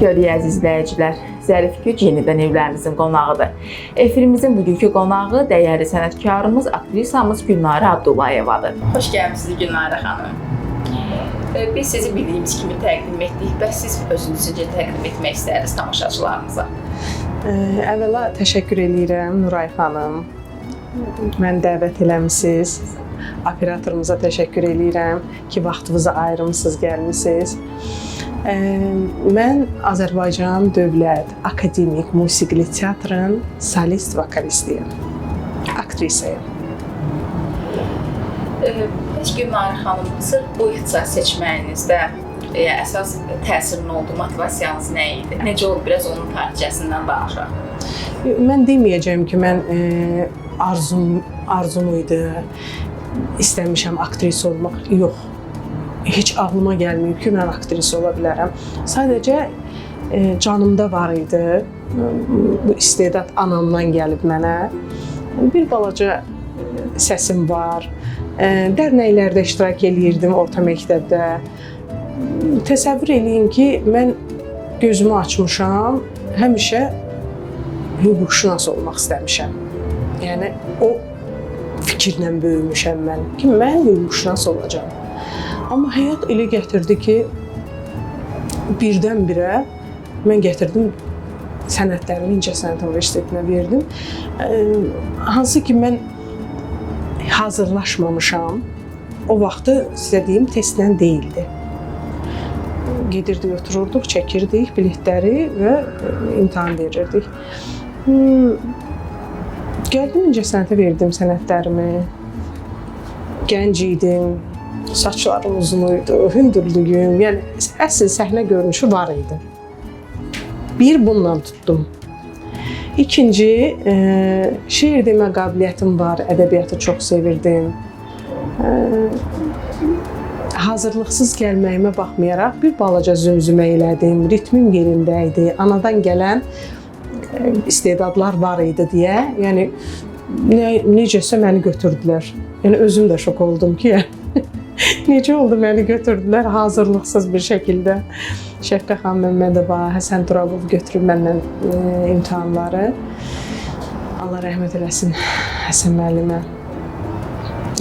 Gördük əziz izləyicilər, Zərif Güc yenidən evlərimizin qonağıdır. Efirimizin bugünkü qonağı dəyərli sənətkarımız, aktrisamız Gülnarə Abdullayevadır. Xoş gəlmisiniz Gülnarə xanım. Biz sizi bildiyimiz kimi təqdim etdik. Bəs siz özünüzü təqdim etmək istərsiniz tamaşaçılarımıza? Əvvəla təşəkkür edirəm Nuray xanım. Məni dəvət eləmisiniz. Operatorumuza təşəkkür edirəm ki, vaxtınızı ayırmısınız, gəlmisiniz. Mən Azərbaycan Dövlət Akademik Musiqili Teatrın solist vokalistiyəm, aktrisayım. Heç Gülnarə xanım, sırf bu ixtisas seçməyinizdə əsas təsirin oldu, motivasiyanız nə idi? Necə oldu? Biraz onun tarixçəsindən danışaq. Mən deməyəcəm ki, mən arzum idi, istəmişəm aktris olmaq. Yox. Heç ağlıma gəlməyib ki, mən aktris ola bilərəm. Sadəcə canımda var idi. Bu istedad anamdan gəlib mənə. Bir balaca səsim var. Dərnəklərdə iştirak eləyirdim orta məktəbdə. Təsəvvür eləyin ki, mən gözümü açmışam, həmişə hüquqşünas olmaq istəmişəm. Yəni, o fikirlə böyümüşəm mən ki, mən hüquqşünas olacağam. Amma həyat elə gətirdi ki, birdən-birə mən gətirdim sənədlərimi İncəsənət Universitetinə verdim. Hansı ki, mən hazırlaşmamışam. O vaxtı sizə deyim, testlə deyildi. Gedirdik, otururduq, çəkirdik biletləri və imtahan verirdik. Gəldim İncəsənətə verdim sənədlərimi. Gənc idim. Saçlarım uzun idi, hündürlüyüm, yəni əsl səhnə görünüşü var idi. Bir, bununla tutdum. İkinci, şeir demə qabiliyyətim var, ədəbiyyatı çox sevirdim. Hazırlıqsız gəlməyimə baxmayaraq bir balaca zümzümə elədim, ritmim yerində idi, anadan gələn istedadlar var idi deyə, yəni necəsə məni götürdülər. Yəni özüm də şok oldum ki, necə oldu məni götürdülər hazırlıqsız bir şəkildə. Şəfqə xanım Məmmədova, Həsən Turabov götürüb məndən imtahanları. Allah rəhmət eləsin Həsən müəllimə.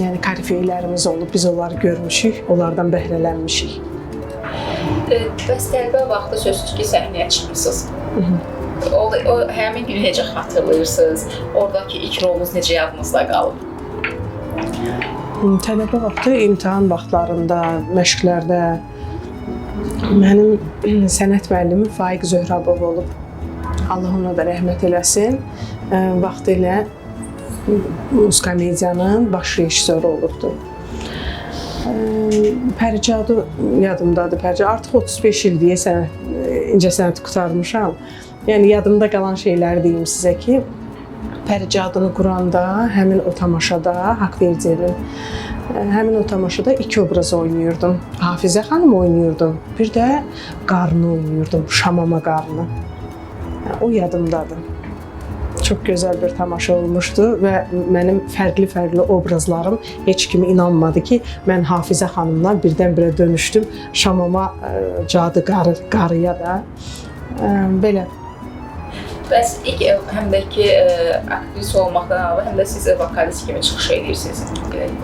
Yəni korifeylərimiz olub, biz onları görmüşük, onlardan bəhrələnmişik. Bəs tələbə vaxtı sözsüz ki, səhnəyə çıxmısınız. O həmin günü necə xatırlayırsınız? Oradakı ilk rolunuz necə yadınızda qalıb? Tələbə vaxtı, imtahan vaxtlarında, məşqlərdə mənim sənət müəllimi Faiq Zöhrabov olub. Allah ona da rəhmət eləsin. Vaxtilə Muskomediyanın baş rejissoru olubdu. Pəricadu yadımdadır. Pəricadu artıq 35 il deyə İncəsənəti qurtarmışam. Yəni yadımda qalan şeyləri deyim sizə ki, Pəricadını quranda, həmin o tamaşada, haqq verəcəyim, həmin o tamaşada iki obraz oynayırdım. Hafizə xanım oynayırdım, bir də qarını oynayırdım, Şamama qarını. O yadımdadır. Çox gözəl bir tamaşa olmuşdu və mənim fərqli obrazlarım heç kimi inanmadı ki, mən Hafizə xanımdan birdən-birə dönüşdüm Şamama cadı qarıya da. Belə. Bəs ilk həm də ki, aktris olmaqdan əlavə, həm də siz vokalist kimi çıxış edirsiniz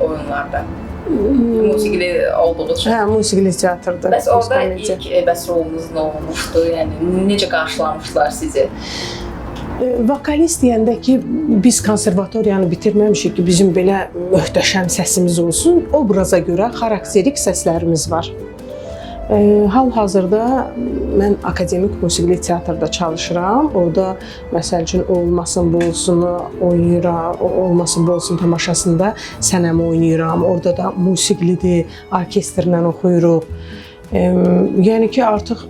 oyunlarda. Musiqili olduğu üçün. Hə, musiqili teatrda. Bəs orada ilk bəs rolunuz nə olmuşdu? Yəni, necə qarşılamışlar sizi? Vokalist deyəndə ki, biz konservatoriyanı bitirməmişik ki, bizim belə möhtəşəm səsimiz olsun. Obraza görə xarakterik səslərimiz var. Hal-hazırda mən akademik musiqili teatrda çalışıram. Orada məsəl üçün Olmasın bu olsunu oynayıram, Olmasın bu olsun tamaşasında sənəmi oynayıram. Orada da musiqilidir, orkestrlə oxuyuruq. Yəni ki, artıq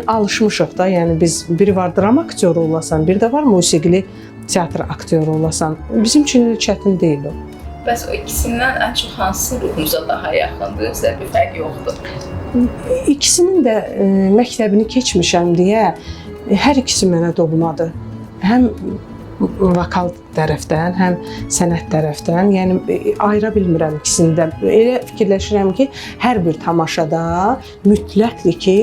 alışmışıq da. Yəni biz biri var drama aktyoru olasan, bir də var musiqili teatr aktyoru olasan. Bizim üçün çətin deyil o. Bəs o ikisindən ən çox hansı ruhunuza daha yaxındır? Sizə bir fərq yoxdur? İkisinin də məktəbini keçmişəm deyə hər ikisi mənə doğmadır. Həm vokal tərəfdən, həm sənət tərəfdən, yəni ayıra bilmirəm ikisini də. Elə fikirləşirəm ki, hər bir tamaşada mütləqdir ki,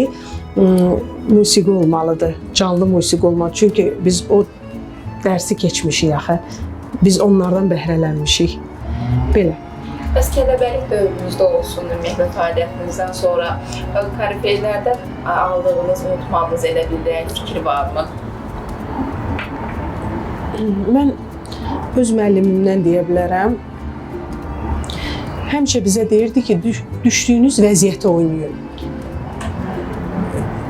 musiqi olmalıdır, canlı musiqi olmalı. Çünki biz o dərsi keçmişik axı. Biz onlardan bəhrələnmişik. Belə. Bəs tələbəlik dövrünüzdə olsun, ümumiyyətlə fəaliyyətinizdən sonra korifeylərdən aldığınız, unutmadığınız elə bir fikir varmı? Mən öz müəllimimdən deyə bilərəm. Həmişə bizə deyirdi ki, düşdüyünüz vəziyyətə oynayın.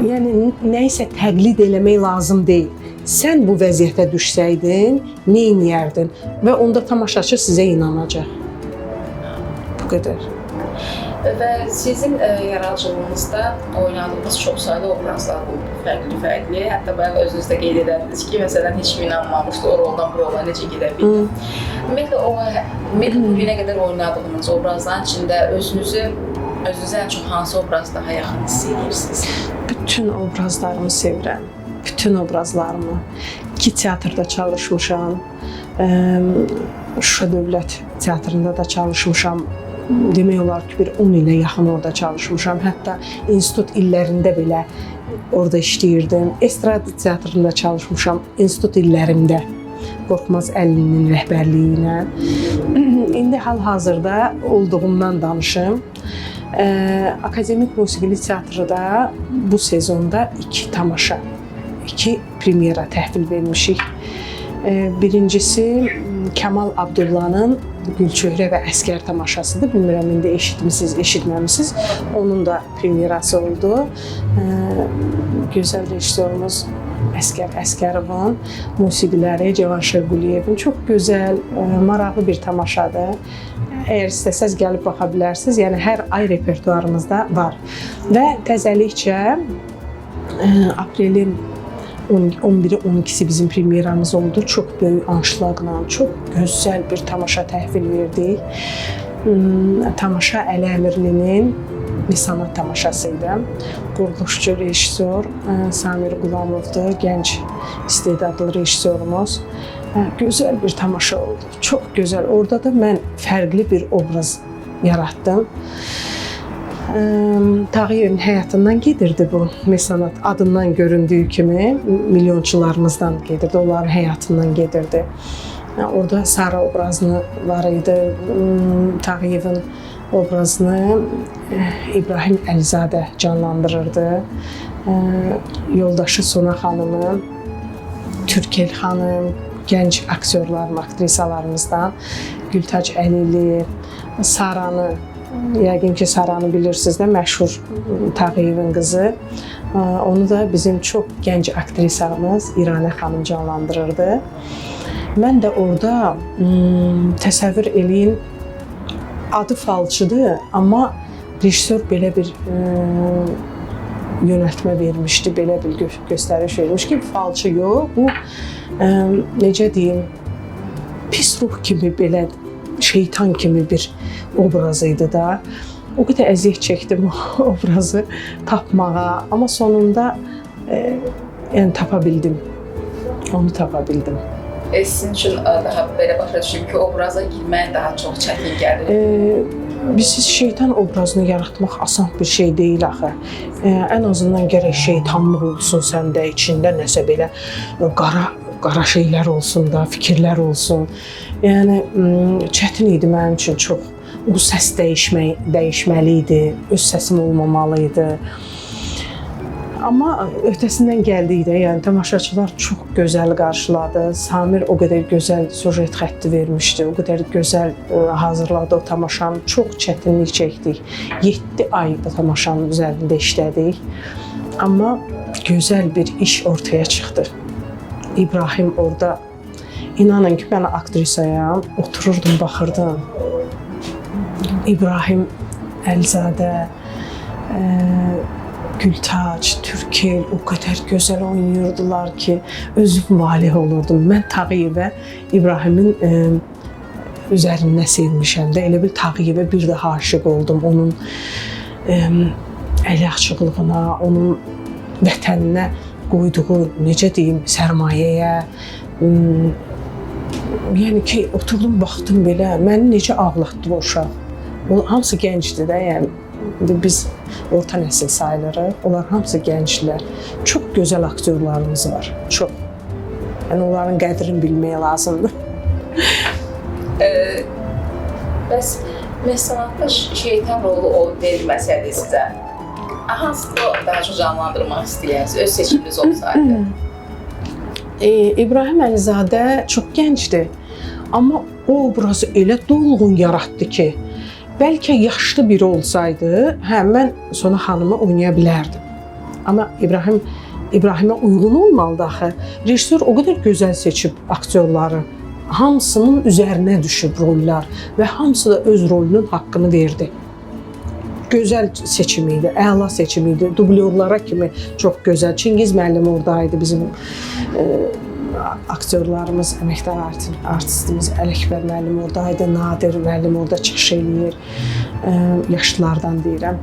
Yəni, nəyisə təqlid eləmək lazım deyil. Sən bu vəziyyətə düşsəydin, nə edərdin? Və onda tamaşaçı sizə inanacaq. Bu qədər. Və sizin yaradıcılığınızda oynadığınız çoxsaylı obrazlar oldu, fərqli. Hətta bayaq özünüz də qeyd edərdiniz ki, məsələn, heç kim inanmamışdı o roldan bu rola necə gedə bildi. Ümumiyyətlə, bu günə qədər oynadığınız obrazların içində özünüzə ən çox hansı obraz daha yaxın hiss edirsiniz? Bütün obrazlarımı sevirəm. Bütün obrazlarımı. 2 teatrda çalışmışam. Şuşa Dövlət Teatrında da çalışmışam. Demək olar ki, bir 10 ilə yaxın orada çalışmışam. Hətta institut illərində belə orada işləyirdim. Estrada teatrında çalışmışam institut illərimdə. Qorxmaz Əlinin rəhbərliyi ilə. İndi hal-hazırda olduğumdan danışım. Akademik Musiqili Teatrda bu sezonda 2 tamaşa, 2 premyera təhvil vermişik. Birincisi Kəmal Abdullahın Gülçöhrə və Əsgər tamaşasıdır. Bilmirəm, indi eşitmisiniz, eşitməmisiniz. Onun da premyerası oldu. Gözəl rejissorumuz Əsgər Əsgərovun musiqiləri Cavanşir Quliyevin çox gözəl, maraqlı bir tamaşadır. Əgər istəsəz gəlib baxa bilərsiniz. Yəni hər ay repertuarımızda var. Və təzəlikcə aprelin 11-i, 12-si bizim premyeramız oldu. Çox böyük anşlaqla, çox gözəl bir tamaşa təhvil verdik. Tamaşa Əli Əmirlinin Lisanat tamaşası idi. Quruluşçu rejissor Samir Qulamovdur, gənc istedadlı rejissorumuz. Gözəl bir tamaşa oldu. Çox gözəl. Orada da mən fərqli bir obraz yaratdım. Tağıyevin həyatından gedirdi bu mesanat. Adından göründüyü kimi milyonçularımızdan gedirdi, onların həyatından gedirdi. Orada Sara obrazını var idi. Tağıyevin obrazını İbrahim Əlizadə canlandırırdı. Yoldaşı Sona xanımı, Türkel xanım, gənc aktyorlarım, aktrisalarımızdan Gültac Əlili, Saranı, yəqin ki, Saranı bilirsiniz də, məşhur Tağıyevin qızı. Onu da bizim çox gənc aktrisamız İranə xanım canlandırırdı. Mən də orada təsəvvür eləyin, adı falçıdır, amma rejissor belə bir yönəltmə vermişdi, belə bir göstəriş vermiş ki, falçı yox, bu necə deyim, pis ruh kimi, belə şeytan kimi bir obraz idi da. O qədər əziyyət çəkdim o obrazı tapmağa, amma sonunda yəni tapa bildim. Onu tapa bildim. Sizin üçün daha belə başa düşüm ki, obraza girmək daha çox çətin gəlir. Siz şeytan obrazını yaratmaq asan bir şey deyil axı. Ən azından gərək şeytanlıq olsun səndə, içində nəsə belə qara şeylər olsun da, fikirlər olsun. Yəni çətin idi mənim üçün çox. O səs dəyişməli idi, öz səsim olmamalı idi. Amma öhdəsindən gəldik də, yəni tamaşaçılar çox gözəl qarşıladı. Samir o qədər gözəl sujet xətti vermişdi, o qədər gözəl hazırladı o tamaşanı. Çox çətinlik çəkdik. 7 ay bu tamaşanın üzərində işlədik. Amma gözəl bir iş ortaya çıxdı. İbrahim orada, inanın ki, mən aktrisayam, otururdum, baxırdım. İbrahim Əlizadə, Gültac, Türkel o qədər gözəl oynayırdılar ki, özüm valih olurdum. Mən Tağıyevə İbrahimin üzərində sevmişəm də, elə bil Tağıyevə bir daha aşiq oldum. Onun əli açıqlığına, onun vətəninə qoyduğu, necə deyim, sərmayəyə. Yəni ki, oturdum, baxdım belə, məni necə ağlatdı o uşaq. Hamısı gəncdir də, yəni İndi biz orta nəsil sayılırıq. Onlar hamısı gənclər. Çox gözəl aktyorlarımız var. Çox. Yəni onların qədrini bilmək lazımdır. Bəs məhsənatda şeytan rolu verilməsəydi sizə, hansını daha çox canlandırmaq istəyirsiniz, öz seçiminiz olsaydı? İbrahim Əlizadə çox gəncdir. Amma o obrazı elə dolğun yaratdı ki, bəlkə yaşlı biri olsaydı, mən Sona xanımı oynaya bilərdim. Amma İbrahimə uyğun olmalıdır axı. Rejissor o qədər gözəl seçib aktyorları. Hamısının üzərinə düşüb rollar və hamısı da öz rolunun haqqını verdi. Gözəl seçim idi, əla seçim idi. Dublyorlara kimi çox gözəl. Çingiz müəllim oradaydı, bizim aktyorlarımız, əməkdar artistimiz Ələkbər müəllim oradaydı, Nadir müəllim orada çıxış eləyir. Yaşlılardan deyirəm.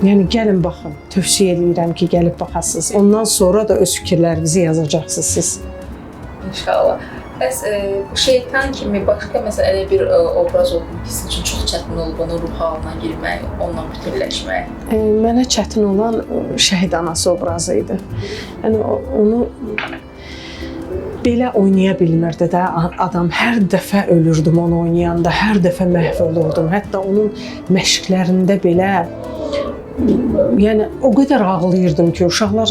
Yəni gəlin baxın, tövsiyə edirəm ki, gəlib baxasınız. Ondan sonra da öz fikirlərinizi yazacaqsınız siz. İnşallah. Bəs bu şeytan kimi başqa məsələn elə bir obraz oldu ki, sizin üçün çox çətin olub onun ruh halına girmək, onunla bütünləşmək? Mənə çətin olan şəhid anası obrazı idi. Yəni onu belə oynaya bilmirdi də adam. Hər dəfə ölürdüm onu oynayanda, hər dəfə məhv olurdum. Hətta onun məşqlərində belə yəni o qədər ağlayırdım ki, uşaqlar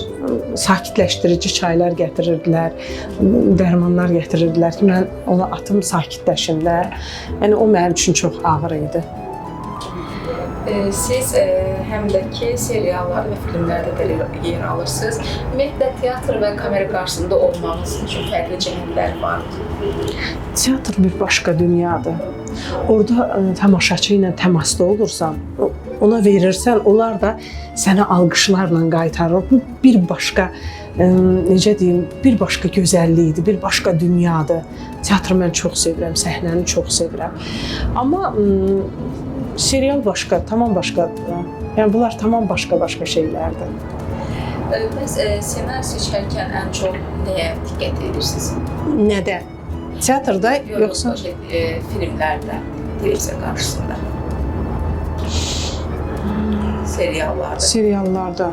sakitləşdirici çaylar gətirirdilər, dərmanlar gətirirdilər ki, mən ona atım sakitləşim də. Yəni o mənim üçün çox ağır idi. Siz həm də ki, seriallar və filmlərdə də yer alırsınız. Ümumiyyətlə, teatr və kamera qarşısında olmağınız üçün fərqli cəhətlər vardır. Teatr bir başqa dünyadır. Orada tamaşaçı ilə təmasda olursan, ona verirsən, onlar da sənə alqışlarla qaytarır. Bu bir başqa, necə deyim, bir başqa gözəllikdir, bir başqa dünyadır. Teatrı mən çox sevirəm, səhnəni çox sevirəm. Amma serial başqa, tamam başqadır. Yəni bunlar tamam başqa şeylərdir. Bəs ssenari seçərkən ən çox nəyə diqqət edirsiniz? Nədə? Teatrda yoxsa filmlərdə, televiziya qarşısında? Seriallarda? Seriallarda.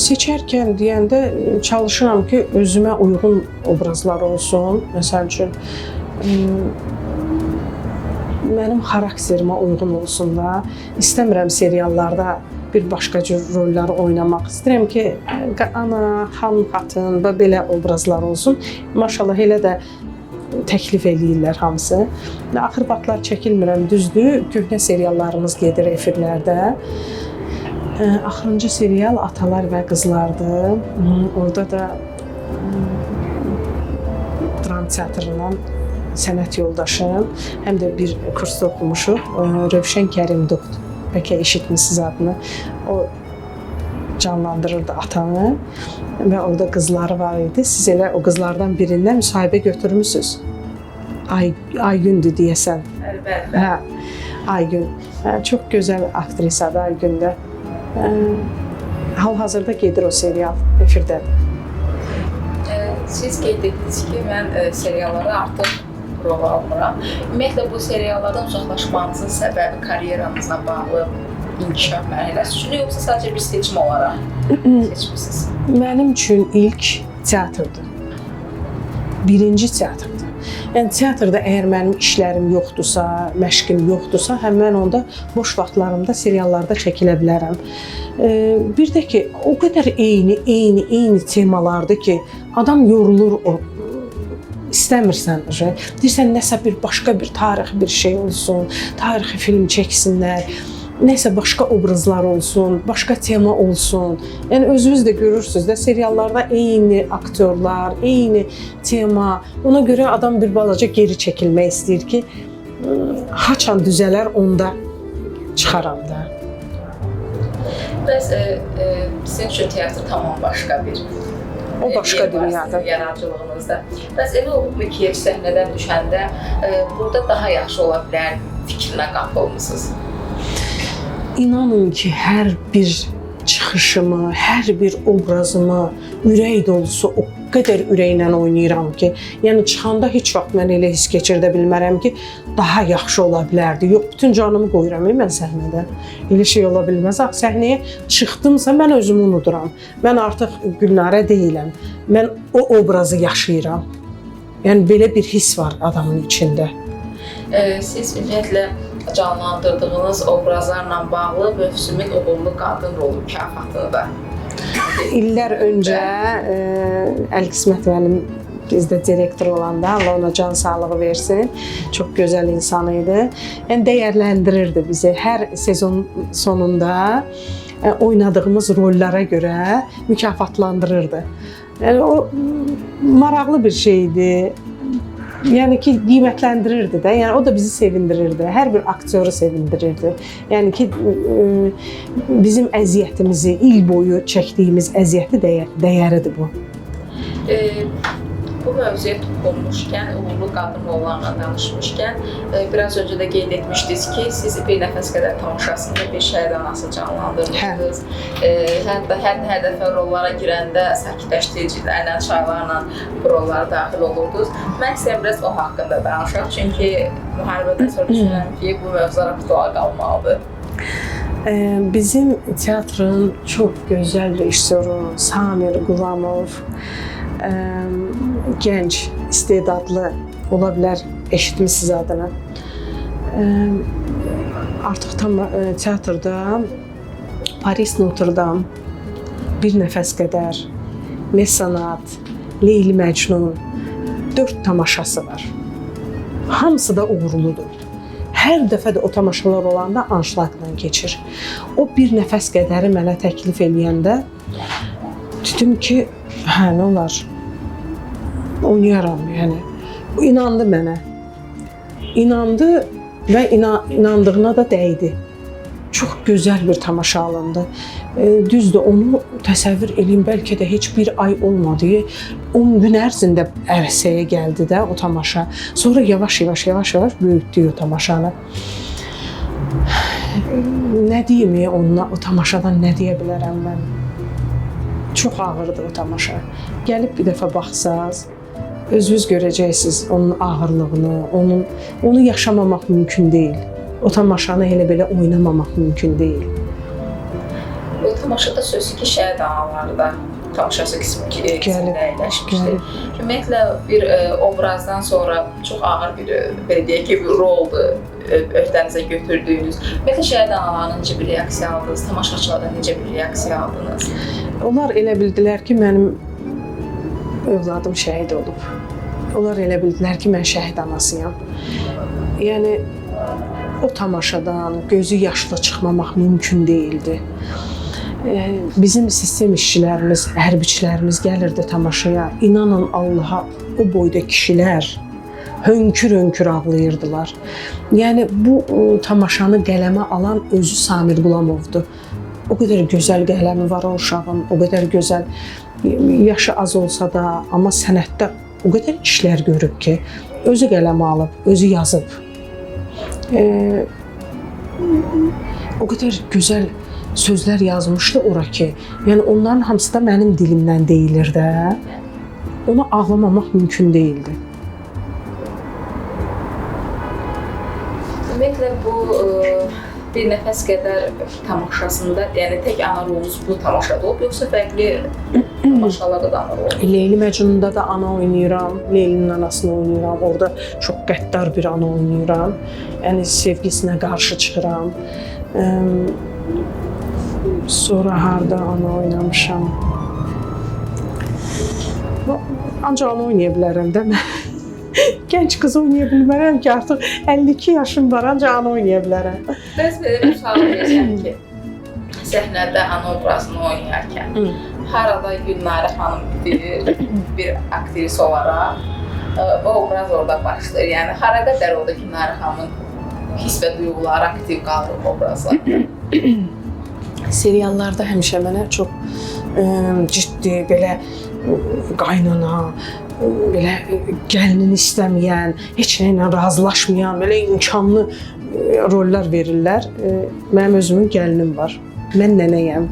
Seçərkən deyəndə çalışıram ki, özümə uyğun obrazlar olsun. Məsəl üçün mənim xarakterimə uyğun olsun da. İstəmirəm seriallarda bir başqa cür rolları oynamaq. İstəyirəm ki, ana, xanım, xatın və belə obrazlar olsun. Maşallah elə də təklif eləyirlər hamısı. Axır vaxtlar çəkilmirəm, düzdür. Köhnə seriallarımız gedir efirlərdə. Axırıncı serial Atalar və Qızlardır. Orada da dram teatrından sənət yoldaşım, həm də bir kursda oxumuşuq. Rövşən Kərimdovdur. Bəlkə eşitmisiniz adını. O canlandırırdı atanı və orada qızları var idi. Siz elə o qızlardan birindən müsahibə götürmüsünüz. Aygündür deyəsən. Əlbəttə. Hə, Aygün. Çox gözəl aktrisadır Aygün də. Hal-hazırda gedir o serial, efirdədir. Siz qeyd etdiniz ki, mən seriallara artıq rol almıram. Ümumiyyətlə, bu seriallardan uzaqlaşmağınızın səbəbi karyeranızla bağlı inkişaf mərhələsi üçün, yoxsa sadəcə bir seçim olaraq seçmişsiniz? Mənim üçün ilk teatrdır. Birinci teatrdır. Yəni, teatrda əgər mənim işlərim yoxdursa, məşqim yoxdursa, mən onda boş vaxtlarımda seriallarda çəkilə bilərəm. Bir də ki, o qədər eyni temalardır ki, adam yorulur o. İstəmirsən, deyirsən, nəsə bir başqa bir tarixi bir şey olsun, tarixi film çəksinlər, nəsə başqa obrazlar olsun, başqa tema olsun. Yəni, özünüz də görürsünüz də, seriallarda eyni aktyorlar, eyni tema. Ona görə adam bir balaca geri çəkilmək istəyir ki, haçan düzələr onda çıxaram da. Bəs sizin üçün teatr tamam başqa bir o başqa dünyadır. Yaradıcılığınızda. Bəs elə olubmu ki, səhnədən düşəndə burada daha yaxşı ola bilər fikrinə qapılmısınız? İnanın ki, hər bir çıxışımı, hər bir obrazımı ürək dolusu o qədər ürəklə oynayıram ki, yəni çıxanda heç vaxt mən elə hiss keçirdə bilmərəm ki, daha yaxşı ola bilərdi. Yox, bütün canımı qoyuram mən səhnədə. Elə şey ola bilməz. Axı səhnəyə çıxdımsa mən özümü unuduram. Mən artıq Gülnarə deyiləm. Mən o obrazı yaşayıram. Yəni belə bir hiss var adamın içində. Siz ümumiyyətlə canlandırdığınız obrazlarla bağlı mövsümün uğurlu qadın rolu mükafatını da İllər öncə Əli Qismət müəllim bizdə direktor olanda, Allah ona can sağlığı versin, çox gözəl insan idi. Yəni dəyərləndirirdi bizi. Hər sezon sonunda oynadığımız rollara görə mükafatlandırırdı. Yəni o maraqlı bir şeydi. Yəni ki, qiymətləndirirdi də. Yəni o da bizi sevindirirdi. Hər bir aktyoru sevindirirdi. Yəni ki, bizim əziyyətimizi, il boyu çəkdiyimiz əziyyəti dəyəridir bu. Bu mövzuya toxunmuşkən, uğurlu qadın rollarla danışmışkən, biraz öncə də qeyd etmişdiniz ki, siz Bir nəfəs qədər tamaşasında bir şəhid anası canlandırmışdınız. Hətta hər dəfə rollara girəndə sakitləşdiricilərlə, çaylarla bu rollara daxil olurdunuz. Mən sizə biraz o haqqında danışaq, çünki müharibədən sonra düşünürəm ki, bu mövzular aktual qalmalıdır. Bizim teatrın çox gözəl rejissoru Samir Qulamov, gənc, istedadlı, ola bilər, eşitmişsiniz adını. Artıq tam teatrda Paris Notre-Dame, Bir nəfəs qədər, Mesanat, Leyli Məcnun, 4 tamaşası var. Hamısı da uğurludur. Hər dəfə də o tamaşalar olanda anşlaqla keçir. O Bir nəfəs qədəri mənə təklif eləyəndə dedim ki, hə, nə olar? Oynayaram, yəni. O inandı mənə. İnandı və inandığına da dəydi. Çox gözəl bir tamaşa alındı. Düzdür, onu təsəvvür edin, bəlkə də heç bir ay olmadı. 10 gün ərzində ərsəyə gəldi də o tamaşa. Sonra yavaş-yavaş böyütdü o tamaşanı. Nə deyim onunla, o tamaşadan nə deyə bilərəm mən? Çox ağırdı o tamaşa. Gəlib bir dəfə baxsaz, özünüz görəcəksiniz onun ağırlığını, onu yaşamamaq mümkün deyil. O tamaşanı elə belə oynamamaq mümkün deyil. Bu tamaşada sözü ki, şəhid anaları da tamaşası qismində əyləşmişdi. Ümumiyyətlə, bir obrazdan sonra çox ağır bir, belə deyək ki, bir roldur öhdənizə götürdüyünüz. Ümumiyyətlə, şəhid analarına necə bir reaksiya aldınız, tamaşaçılardan necə bir reaksiya aldınız? Onlar elə bildilər ki, mənim övladım şəhid olub. Onlar elə bildilər ki, mən şəhid anasıyam. Yəni, o tamaşadan gözü yaşlı çıxmamaq mümkün deyildi. Bizim sistem işçilərimiz, hərbiçilərimiz gəlirdi tamaşaya. İnanın Allaha, o boyda kişilər hönkür-hönkür ağlayırdılar. Yəni, bu tamaşanı qələmə alan özü Samir Qulamovdur. O qədər gözəl qələmi var o uşağın, o qədər gözəl, yaşı az olsa da, amma sənətdə o qədər işlər görüb ki, özü qələmə alıb, özü yazıb. O qədər gözəl sözlər yazmışdı ora ki, yəni onların hamısı da mənim dilimdən deyilir də, ona ağlamamaq mümkün deyildi. Ümumiyyətlə, bu Bir nəfəs qədər tamaşasında, yəni tək ana rolunuz bu tamaşada olub, yoxsa fərqli tamaşalarda da ana olub? Leyli Məcnunda da ana oynayıram, Leylinin anasını oynayıram, orada çox qəddar bir ana oynayıram, yəni sevgisinə qarşı çıxıram. Sonra harda ana oynamışam? Ancaq ana oynaya bilərəm də mən. Gənc qız oynaya bilmərəm ki, artıq 52 yaşım var, ancaq ana oynaya bilərəm. Bəs belə bir sual verirəm ki, səhnədə ana obrazını oynayarkən, harada Gülnarə xanım bir aktrisa olaraq o obraz orada başlayır. Yəni, hara qədər orada Gülnarə xanımın hiss və duyğuları aktiv qalır obrazlar? Seriallarda həmişə mənə çox ciddi, belə qaynana, belə gəlinini istəməyən, heç nə ilə razılaşmayan, belə imkanlı rollar verirlər. Mənim özümün gəlinim var. Mən nənəyəm.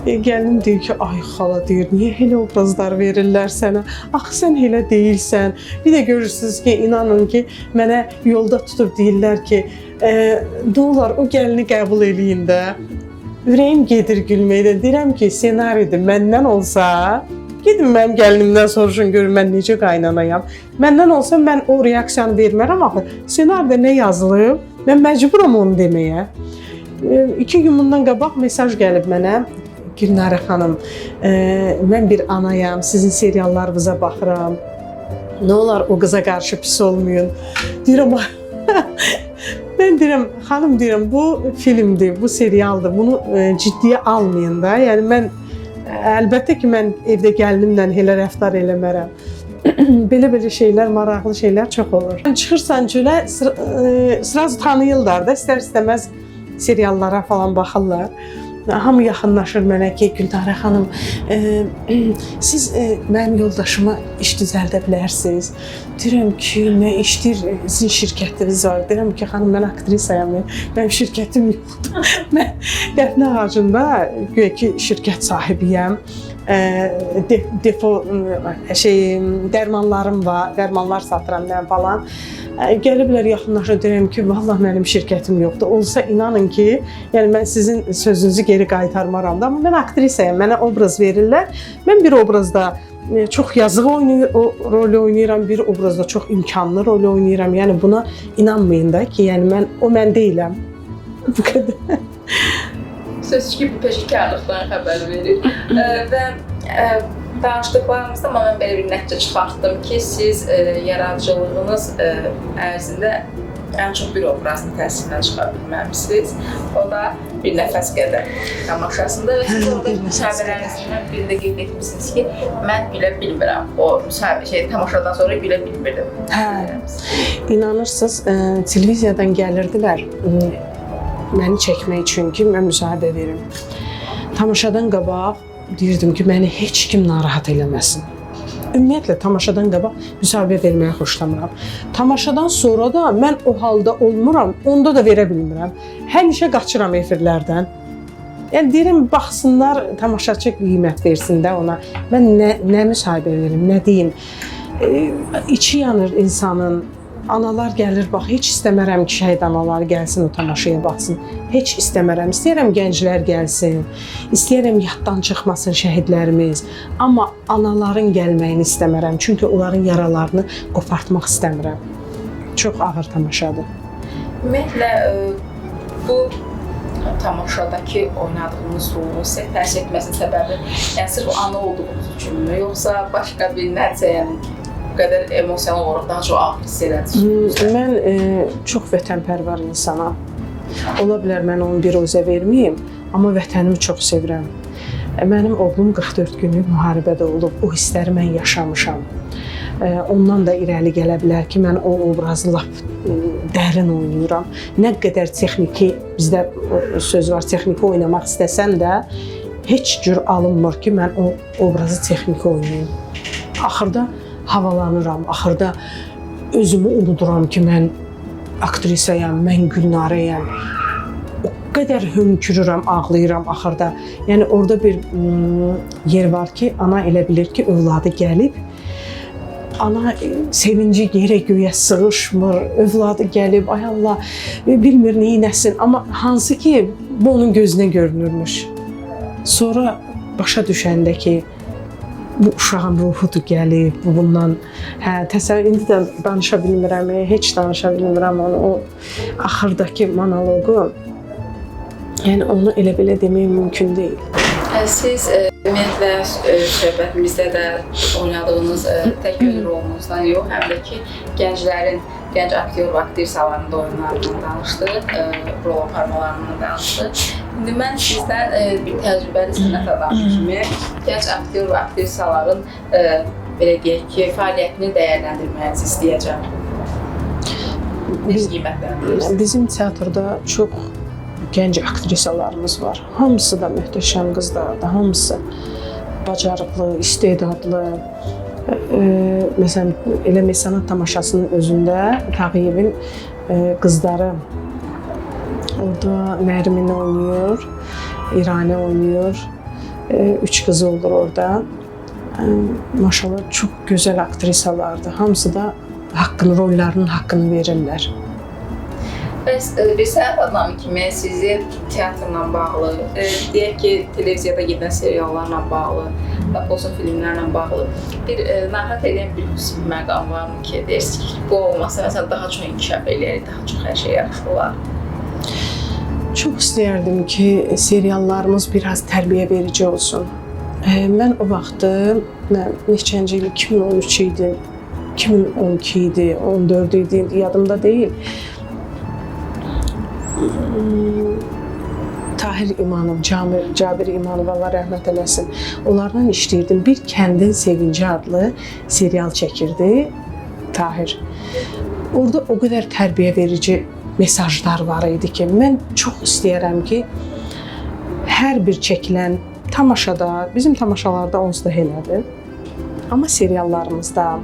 Gəlinim deyir ki, ay xala deyir, niyə elə obrazlar verirlər sənə? Axı sən elə deyilsən. Bir də görürsünüz ki, inanın ki, mənə yolda tutub deyirlər ki, dolar o gəlini qəbul eləyin də. Ürəyim gedir gülməkdən. Deyirəm ki, ssenaridir, məndən olsa, gedin mənim gəlinimdən soruşun, görün mən necə qaynanayam. Məndən olsa mən o reaksiyanı vermərəm axı. Ssenaridə nə yazılıb? Mən məcburam onu deməyə. 2 gün bundan qabaq mesaj gəlib mənə. Gülnarə xanım, mən bir anayam, sizin seriallarınıza baxıram. Nə olar o qıza qarşı pis olmayın. Deyirəm, mən deyirəm, xanım deyirəm, bu filmdir, bu serialdır, bunu ciddiyə almayın da. Yəni mən, əlbəttə ki, mən evdə gəlinimlə elə rəftar eləmərəm. Belə şeylər, maraqlı şeylər çox olur. Çıxırsan çölə, sıraz tanıyırlar da, istər-istəməz seriallara falan baxırlar. Hamı yaxınlaşır mənə ki, Gülnarə xanım, siz mənim yoldaşıma iş düzəldə bilərsiniz. Deyirəm ki, nə işdir, sizin şirkətiniz var. Deyirəm ki, xanım, mən aktrisayam, mənim şirkətim yoxdur. Mən Dəfnə Ağacında güya ki, şirkət sahibiyəm. Dərmanlarım var, dərmanlar satıram mən falan. Gəliblər yaxınlaşa deyirəm ki, vallah mənim şirkətim yoxdur. Olsa inanın ki, yəni mən sizin sözünüzü geri qaytarmaram da, amma mən aktrisayam, mənə obraz verirlər. Mən bir obrazda çox yazıq rol oynayıram, bir obrazda çox imkanlı rol oynayıram. Yəni buna inanmayın da ki, yəni mən deyiləm. Bu qədər. Söz ki, peşəkarlıqdan xəbər verir və danışdıqlarımızda mən belə bir nəticə çıxartdım ki, siz yaradıcılığınız ərzində ən çox bir obrazın təsirindən çıxa bilməmisiniz. O da Bir Nəfəs qədər tamaşasında və siz orada müsahibələrinizindən birində qeyd etmişsiniz ki, mən gülə bilmirəm. O tamaşadan sonra gülə bilmirdim. İnanırsınız, televiziyadan gəlirdilər məni çəkmək üçün ki, mən müsahibə verim. Tamaşadan qabaq deyirdim ki, məni heç kim narahat eləməsin. Ümumiyyətlə, tamaşadan qabaq müsahibə verməyə xoşlamıram. Tamaşadan sonra da mən o halda olmuram, onda da verə bilmirəm. Həmişə qaçıram efirlərdən. Yəni, deyirəm, baxsınlar, tamaşaçı qiymət versin də ona. Mən nə müsahibə verim, nə deyim. İçi yanır insanın. Analar gəlir, bax, heç istəmərəm ki, şəhid analar gəlsin, o tamaşaya baxsın. Heç istəmərəm. İstəyərəm gənclər gəlsin, istəyərəm yaddan çıxmasın şəhidlərimiz. Amma anaların gəlməyini istəmərəm, çünki onların yaralarını qopartmaq istəmirəm. Çox ağır tamaşadır. Ümumiyyətlə, bu tamaşadakı oynadığınız rolun sizə təsir etməsinin səbəbi, yəni sırf ana olduğunuz üçünmü, yoxsa başqa bir nəticə, yəni bu qədər emosional olaraq daha çox ağır hiss edərsiniz? Mən çox vətənpərvar insanam. Ola bilər mən onu bir özə verməyim, amma vətənimi çox sevirəm. Mənim oğlum 44 günlük müharibədə olub, o hissləri mən yaşamışam. Ondan da irəli gələ bilər ki, mən o obrazı lap dərin oynayıram. Nə qədər texniki, bizdə söz var, texniki oynamaq istəsən də, heç cür alınmır ki, mən o obrazı texniki oynayayım. Axırda havalanıram, axırda özümü unuduram ki, mən aktrisayam, mən Gülnarəyəm. O qədər hönkürürəm, ağlayıram axırda. Yəni, orada bir yer var ki, ana elə bilir ki, övladı gəlib. Ana sevinci yerə göyə sığışmır, övladı gəlib, ay Allah, bilmir neynəsin. Amma hansı ki, bu onun gözünə görünürmüş. Sonra başa düşəndə ki, bu uşağın ruhudur gəlib, bu bundan, indi də danışa bilmirəm, heç danışa bilmirəm onu, o axırdakı monoloqu, yəni onu elə belə demək mümkün deyil. Siz ümumiyyətlə söhbətimizdə də oynadığınız tək öz rolunuzdan yox, həm də ki, gənc aktyor və aktrisaların da oyunlarından danışdıq, rol aparmalarından danışdıq. İndi mən sizdən bir təcrübəli sənət adamı kimi gənc aktyor və aktrisaların belə deyək ki, fəaliyyətini dəyərləndirməyinizi istəyəcəm. Necə qiymətləndirirsiniz? Bizim teatrda çox gənc aktrisalarımız var. Hamısı da möhtəşəm qızlardır, hamısı bacarıqlı, istedadlı. Məsələn, elə Mesanat tamaşasının özündə Tağıyevin qızları orada Nərmin oynayır, İranə oynayır. Üç qızı olur orada. Maşallah çox gözəl aktrisalardı. Hamısı da rollarının haqqını verirlər. Bəs bir sənət adamı kimi sizi teatrla bağlı, deyək ki, televiziyada gedən seriallarla bağlı, olsun filmlərlə bağlı bir narahat edən bir xüsusi bir məqam varmı ki, deyirsiniz ki, bu olmasa məsələn daha çox inkişaf eləyərik, daha çox hər şey yaxşı olar? Çox istəyərdim ki, seriallarımız biraz tərbiyə verici olsun. Mən o vaxtı, neçənci il, 2013 idi, 2012 idi, 14 idi, yadımda deyil. Tahir İmanov, Cabir İmanov, Allah rəhmət eləsin. Onlarla işləyirdim. Bir Kəndin Sevinci adlı serial çəkirdi Tahir. Orada o qədər tərbiyə verici mesajlar var idi ki, mən çox istəyərəm ki, hər bir çəkilən tamaşada, bizim tamaşalarda onsuz da elədir. Amma seriallarımızda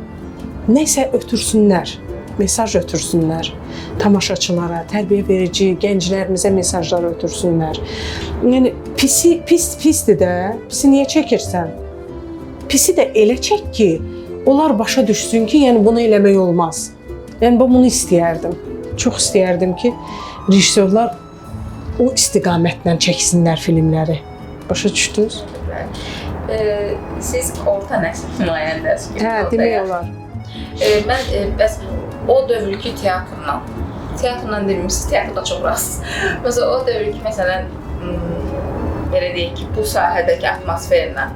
nəsə ötürsünlər, mesaj ötürsünlər tamaşaçılara, tərbiyə verici, gənclərimizə mesajlar ötürsünlər. Yəni pisdir də, pisi niyə çəkirsən? Pisi də elə çək ki, onlar başa düşsün ki, yəni bunu eləmək olmaz. Yəni bunu istəyərdim. Çox istəyərdim ki, rejissorlar o istiqamətlə çəksinlər filmləri. Başa düşdünüz? Siz orta nəsil nümayəndəsiniz. Hə, demək olar. Mən bəs o dövrki teatrla demişsiniz, teatrda çox rastsınız. Məsələn, o dövrki məsələn, belə deyək ki, bu sahədəki atmosferlə,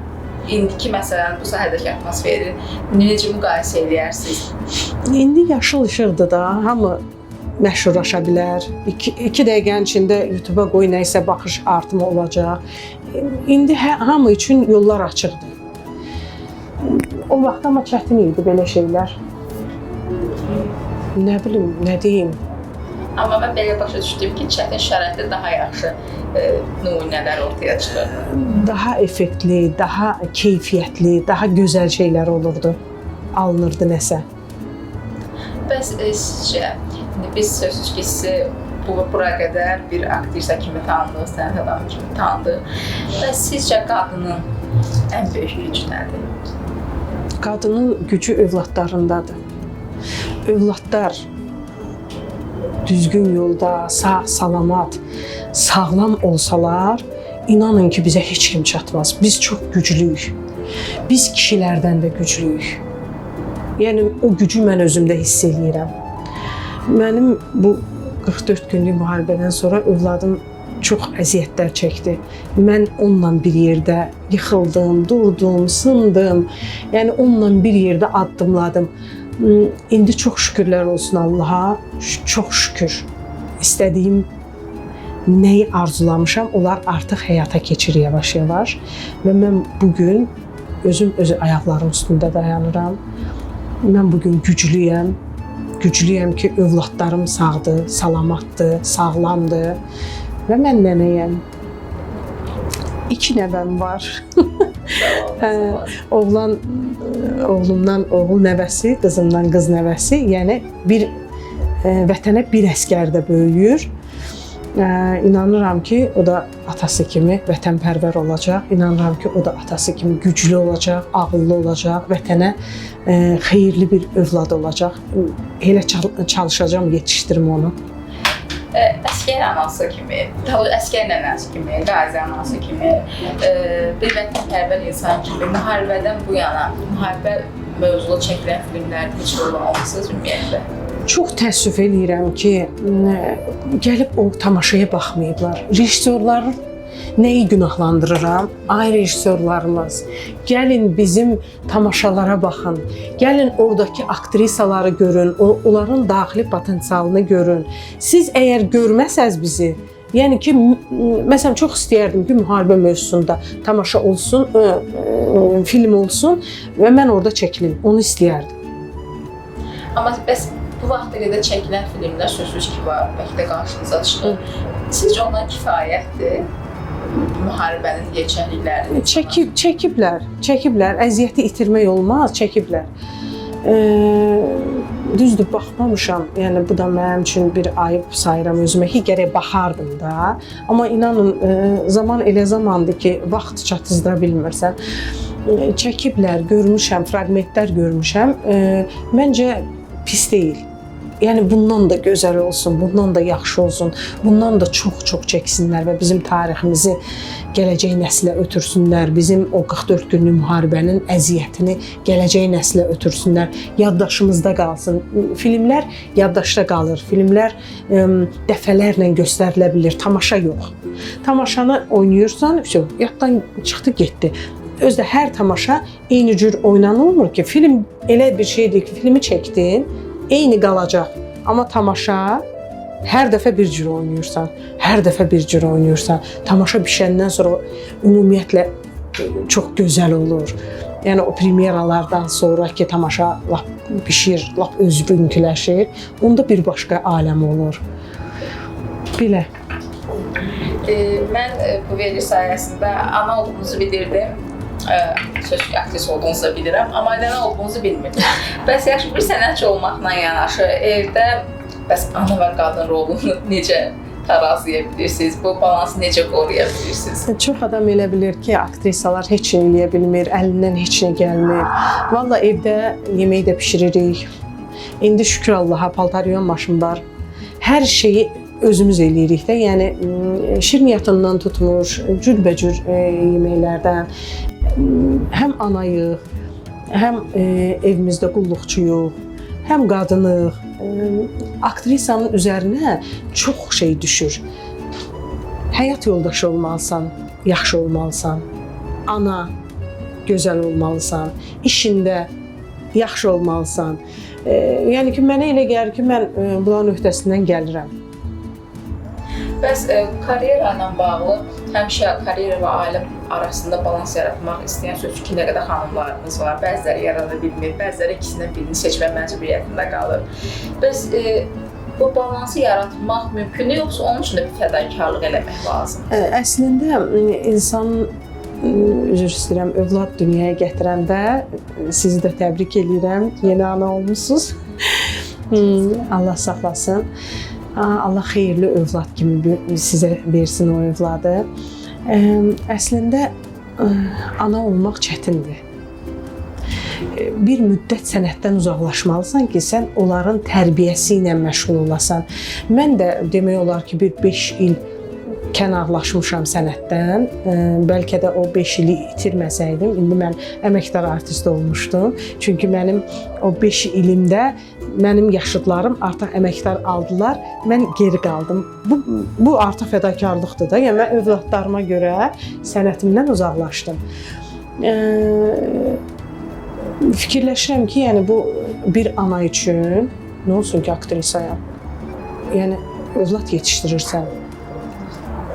indiki məsələn, bu sahədəki atmosferi necə müqayisə edərsiniz? İndi yaşıl işıqdır da, hamı məşhurlaşa bilər. 2 dəqiqənin içində YouTube-a qoy nəyisə baxış artımı olacaq. İndi hamı üçün yollar açıqdır. O vaxt amma çətin idi belə şeylər. Nə bilim, nə deyim. Amma mən belə başa düşdüm ki, çətin şəraitdə daha yaxşı nümunələr ortaya çıxır. Daha effektli, daha keyfiyyətli, daha gözəl şeylər olurdu. Alınırdı nəsə. Bəs sizcə, biz sözsüz ki, sizi bura qədər bir aktrisa kimi tanıdıq, sənət adamı kimi tanıdıq. Bəs sizcə qadının ən böyük gücü nədir? Qadının gücü övladlarındadır. Övladlar düzgün yolda, sağ, salamat, sağlam olsalar, inanın ki, bizə heç kim çatmaz. Biz çox güclüyük. Biz kişilərdən də güclüyük. Yəni, o gücü mən özümdə hiss edirəm. Mənim bu 44 günlük müharibədən sonra övladım çox əziyyətlər çəkdi. Mən onunla bir yerdə yıxıldım, durdum, sındım. Yəni, onunla bir yerdə addımladım. İndi çox şükürlər olsun Allaha, çox şükür. İstədiyim nəyi arzulamışam, onlar artıq həyata keçir yavaş-yavaş. Və mən bugün özüm ayaqlarım üstündə dayanıram. Mən bugün güclüyəm. Güclüyəm ki, övladlarım sağdır, salamatdır, sağlamdır. Və mən nənəyəm. 2 nəvəm var. Oğlumdan oğul nəvəsi, qızımdan qız nəvəsi. Yəni bir vətənə bir əsgər də böyüyür. İnanıram ki, o da atası kimi vətənpərvər olacaq. İnanıram ki, o da atası kimi güclü olacaq, ağıllı olacaq, vətənə xeyirli bir övlad olacaq. Elə çalışacağam, yetişdirim onu. Əskər anası kimi, əskər nənəsi kimi, qazi anası kimi, bir vətənpərvər insan kimi müharibədən bu yana, müharibə mövzulu çəkilən filmlərdə heç olmamışsınız ümumiyyətlə? Çox təəssüf edirəm ki, gəlib o tamaşaya baxmayıblar. Rejissorların nəyi günahlandırıram? Ay rejissorlarımız, gəlin bizim tamaşalara baxın. Gəlin oradakı aktrisaları görün, onların daxili potensialını görün. Siz əgər görməsəz bizi, yəni ki, məsələn, çox istəyərdim ki, müharibə mövzusunda tamaşa olsun, film olsun və mən orada çəkilim. Onu istəyərdim. Amma bəs bu vaxta qədər çəkilən filmlər sözsüz ki, var, bəlkə də qarşınıza çıxır. Sizcə onlar kifayətdir? Müharibənin gerçəkliklərini. Çəkiblər. Əziyyəti itirmək olmaz, çəkiblər. düzdür baxmamışam. Yəni bu da mənim üçün bir ayıb sayıram özümə ki, gərək baxardım da. Amma inanın zaman elə zamandır ki, vaxt çatızdıra bilmirsən. Çəkiblər, görmüşəm, fraqmentlər görmüşəm. Məncə pis deyil. Yəni bundan da gözəl olsun, bundan da yaxşı olsun, bundan da çox-çox çəksinlər və bizim tariximizi gələcək nəslə ötürsünlər. Bizim o 44 günlük müharibənin əziyyətini gələcək nəslə ötürsünlər. Yaddaşımızda qalsın. Filmlər yaddaşda qalır. Filmlər dəfələrlə göstərilə bilir, tamaşa yox. Tamaşanı oynayırsan, yaddan çıxdı, getdi. Özdə hər tamaşa eyni cür oynanılmır ki, film elə bir şeydir ki, filmi çəkdin, eyni qalacaq. Amma tamaşa hər dəfə bir cür oynayırsan, hər dəfə bir cür oynayırsan. Tamaşa bişəndən sonra ümumiyyətlə çox gözəl olur. Yəni o premyeralardan sonraki tamaşa lap bişir, lap özgünküləşir. Onda bir başqa aləm olur. Belə. Mən bu veriliş sayəsində ana olduğunuzu bilirdim. Sözlük aktrisi olduğunuzu da bilirəm, amma nə olduğunuzu bilmirdim. Bəs yaxşı bir sənətçi olmaqla yanaşı evdə bəs ana və qadın rolunu necə tarazlaya bilirsiniz? Bu balansı necə qoruya bilirsiniz? Çox adam elə bilir ki, aktrisalar heç nə eləyə bilmir, əlindən heç nə gəlmir. Valla evdə yemək də bişiririk. İndi şükür Allaha paltar yuyan maşın var. Hər şeyi özümüz eləyirik də. Yəni şirniyyatından tutmuş, cürbəcür yeməklərdən. Həm anayıq, həm evimizdə qulluqçuyuq, həm qadınıq. Aktrisanın üzərinə çox şey düşür. Həyat yoldaşı olmalısan, yaxşı olmalısan. Ana, gözəl olmalısan. İşində yaxşı olmalısan. Yəni ki, mənə elə gəlir ki, mən bunların öhdəsindən gəlirəm. Bəs karyera ilə bağlı həmişə karyera və ailə arasında balans yaratmaq istəyən sözcük ki, nə qədər xanımlarımız var. Bəziləri yarada bilmir, bəziləri ikisindən birini seçmə məcburiyyətində qalır. Bəs bu balansı yaratmaq mümkündür, yoxsa onun üçün də bir fədakarlıq eləmək lazımdır? Əslində insan, üzr istəyirəm, övlad dünyaya gətirəndə sizi də təbrik edirəm. Yeni ana olmusunuz. Allah saxlasın. Allah xeyirli övlad kimi sizə versin o övladı. Əslində ana olmaq çətindir. Bir müddət sənətdən uzaqlaşmalısan ki, sən onların tərbiyəsi ilə məşğul olasan. Mən də demək olar ki, bir 5 il kənarlaşmışam sənətdən. Bəlkə də o 5 ili itirməsəydim, indi mən əməkdar artist olmuşdum. Çünki mənim o 5 ilimdə mənim yaşıdlarım artıq əməkdar aldılar, mən geri qaldım. Bu artıq fədakarlıqdır da. Yəni mən övladlarıma görə sənətimdən uzaqlaşdım. Fikirləşirəm ki, yəni bu bir ana üçün nə olsun ki, aktrisayam. Yəni övlad yetişdirirsən.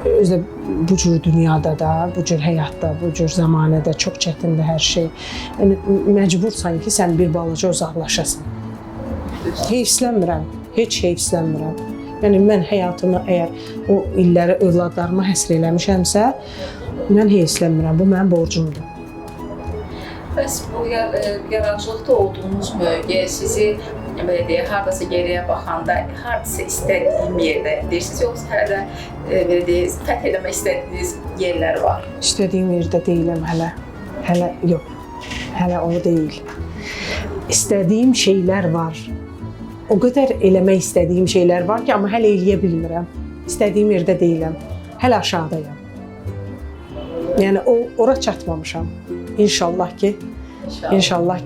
Özdə bu cür dünyada da, bu cür həyatda, bu cür zamanədə çox çətindir hər şey. Yəni məcbursan ki, sən bir balaca uzaqlaşasan. Heyfslənmirəm, heç heyfslənmirəm. Yəni mən həyatımı əgər o illəri övladlarıma həsr eləmişəmsə, mən heyfslənmirəm. Bu mənim borcumdur. Bəs bu yaradıcılıqda olduğunuz mövqe sizi belə deyək, hardasa geriyə baxanda, hardasa istədiyim yerdə deyirsiniz, yoxsa hələ də belə deyək, fəth eləmək istədiyiniz yerlər var? İstədiyim yerdə deyiləm hələ. Hələ yox. Hələ o deyil. İstədiyim şeylər var. O qədər eləmək istədiyim şeylər var ki, amma hələ eləyə bilmirəm. İstədiyim yerdə deyiləm. Hələ aşağıdayam. Yəni ora çatmamışam. İnşallah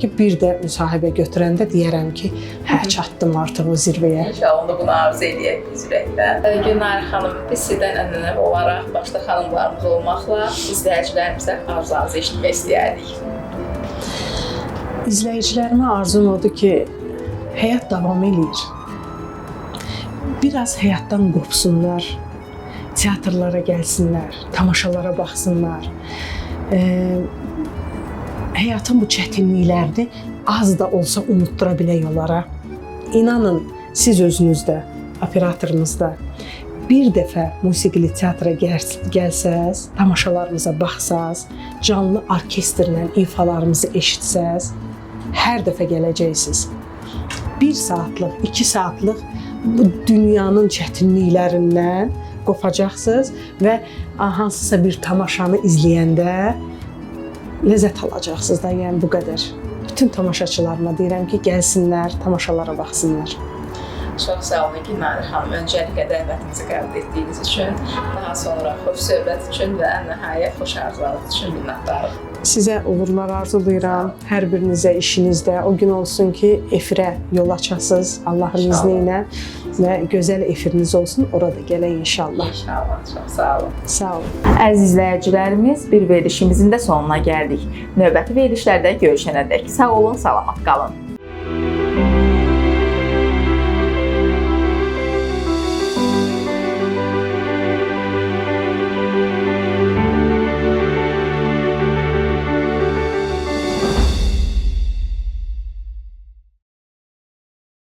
ki, bir də müsahibə götürəndə deyərəm ki, hə, çatdım artıq o zirvəyə. İnşallah onu bunu arzu edək biz ürəkdən. Gülnarə xanım, biz sizdən ənənəvi olaraq başda xanımlarımız olmaqla izləyicilərimizə arzularınızı eşitmək istəyərdik. İzləyicilərimə arzum odur ki, həyat davam edir. Biraz həyatdan qopsunlar, teatrlara gəlsinlər, tamaşalara baxsınlar. Həyatın bu çətinliklərini az da olsa unutdura bilək onlara. İnanın, siz özünüzdə, operatorunuzda bir dəfə musiqili teatra gəlsəz, tamaşalarımıza baxsaz, canlı orkestrlə ifalarımızı eşitsəz, hər dəfə gələcəksiniz. 1 saatlıq, 2 saatlıq bu dünyanın çətinliklərindən qopacaqsınız və hansısa bir tamaşanı izləyəndə ləzzət alacaqsınız da, yəni bu qədər. Bütün tamaşaçılarıma deyirəm ki, gəlsinlər, tamaşalara baxsınlar. Çox sağ olun Gülnarə xanım. Öncəliklə dəvətimizi qəbul etdiyiniz üçün, daha sonra xoş söhbət üçün və ən nəhayət xoş arzularınız üçün minnətdarıq. Sizə uğurlar arzulayıram. Hər birinizə işinizdə o gün olsun ki, efirə yol açasınız Allahın izni ilə və gözəl efiriniz olsun. Orada gələk inşallah. İnşallah. Çox sağ olun. Sağ olun. Əziz izləyicilərimiz, bir verilişimizin də sonuna gəldik. Növbəti verilişlərdə görüşənədək sağ olun, salamat qalın.